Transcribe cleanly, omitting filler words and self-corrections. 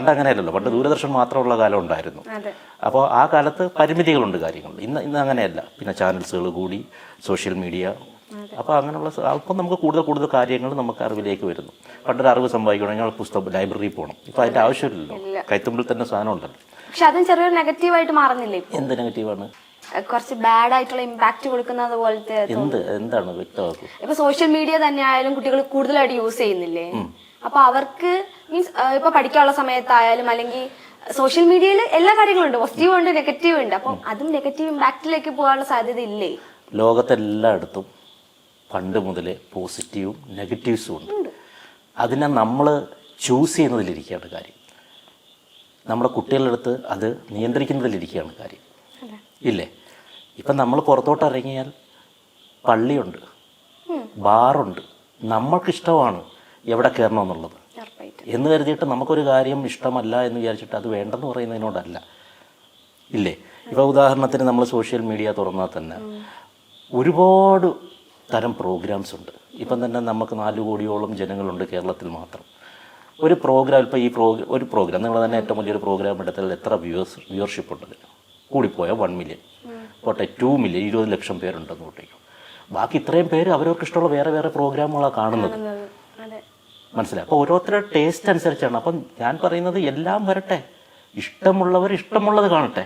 പണ്ട് അങ്ങനെയല്ലല്ലോ, പണ്ട് ദൂരദർശൻ മാത്രമുള്ള കാലം ഉണ്ടായിരുന്നു. അപ്പോൾ ആ കാലത്ത് പരിമിതികളുണ്ട് കാര്യങ്ങൾ. ഇന്ന് അങ്ങനെയല്ല. പിന്നെ ചാനൽസുകൾ കൂടി, സോഷ്യൽ മീഡിയ, അപ്പോൾ അങ്ങനെയുള്ള അപ്പം നമുക്ക് കൂടുതൽ കാര്യങ്ങൾ നമുക്ക് അറിവിലേക്ക് വരുന്നു. പണ്ടൊരു അറിവ് സമ്പാദിക്കണമെങ്കിൽ പുസ്തകം ലൈബ്രറിയിൽ പോകണം. ഇപ്പം അതിൻ്റെ ആവശ്യമില്ലല്ലോ, കൈത്തുമ്പിൽ തന്നെ സാധനം ഉണ്ടല്ലോ. പക്ഷെ അതും ചെറിയൊരു നെഗറ്റീവായിട്ട് മാറുന്നില്ലേ? എന്ത് നെഗറ്റീവാണ്? കുറച്ച് ബാഡ് ആയിട്ടുള്ള ഇമ്പാക്ട് കൊടുക്കുന്നത് പോലത്തെ. എന്താണ് വ്യക്തമാക്കും? ഇപ്പൊ സോഷ്യൽ മീഡിയ തന്നെ ആയാലും കുട്ടികൾ കൂടുതലായിട്ട് യൂസ് ചെയ്യുന്നില്ലേ? അപ്പൊ അവർക്ക് മീൻസ് ഇപ്പൊ പഠിക്കാനുള്ള സമയത്തായാലും അല്ലെങ്കിൽ സോഷ്യൽ മീഡിയയിൽ എല്ലാ കാര്യങ്ങളും ഉണ്ട്, പോസിറ്റീവ് ഉണ്ട്, നെഗറ്റീവ് ഉണ്ട്. അപ്പം അതും നെഗറ്റീവ് ഇമ്പാക്റ്റിലേക്ക് പോകാനുള്ള സാധ്യത ഇല്ലേ? ലോകത്തെല്ലായിടത്തും പണ്ട് മുതലേ പോസിറ്റീവും നെഗറ്റീവ്സും ഉണ്ട്. അതിനെ നമ്മൾ ചൂസ് ചെയ്യുന്നതിലിരിക്കുകയാണ് കാര്യം. നമ്മുടെ കുട്ടികളുടെ അടുത്ത് അത് നിയന്ത്രിക്കുന്നതിലിരിക്കുകയാണ് കാര്യം, ഇല്ലേ? ഇപ്പം നമ്മൾ പുറത്തോട്ട് ഇറങ്ങിയാൽ പള്ളിയുണ്ട്, ബാറുണ്ട്, നമ്മൾക്കിഷ്ടമാണ് എവിടെ കയറണമെന്നുള്ളത് എന്ന് കരുതിയിട്ട് നമുക്കൊരു കാര്യം ഇഷ്ടമല്ല എന്ന് വിചാരിച്ചിട്ട് അത് വേണ്ടെന്ന് പറയുന്നതിനോടല്ല, ഇല്ലേ? ഇപ്പോൾ ഉദാഹരണത്തിന് നമ്മൾ സോഷ്യൽ മീഡിയ തുറന്നാൽ തന്നെ ഒരുപാട് തരം പ്രോഗ്രാംസ് ഉണ്ട്. ഇപ്പം തന്നെ നമുക്ക് 4 കോടിയോളം ജനങ്ങളുണ്ട് കേരളത്തിൽ മാത്രം. ഒരു പ്രോഗ്രാം, ഇപ്പോൾ ഒരു പ്രോഗ്രാം നിങ്ങൾ തന്നെ ഏറ്റവും വലിയൊരു പ്രോഗ്രാം എടുത്താൽ എത്ര വ്യൂവർഷിപ്പ് ഉണ്ട്? കൂടിപ്പോയാൽ 1 മില്യൺ, പോട്ടെ 2 മില്യൺ, 20 ലക്ഷം പേരുണ്ടെന്ന് കൂട്ടിക്കും. ബാക്കി ഇത്രയും പേര് അവരവർക്ക് ഇഷ്ടമുള്ള വേറെ പ്രോഗ്രാമുകളാണ് കാണുന്നത്. മനസ്സിലായി? അപ്പോൾ ഓരോരുത്തരുടെ ടേസ്റ്റ് അനുസരിച്ചാണ്. അപ്പം ഞാൻ പറയുന്നത് എല്ലാം വരട്ടെ, ഇഷ്ടമുള്ളവർ ഇഷ്ടമുള്ളത് കാണട്ടെ.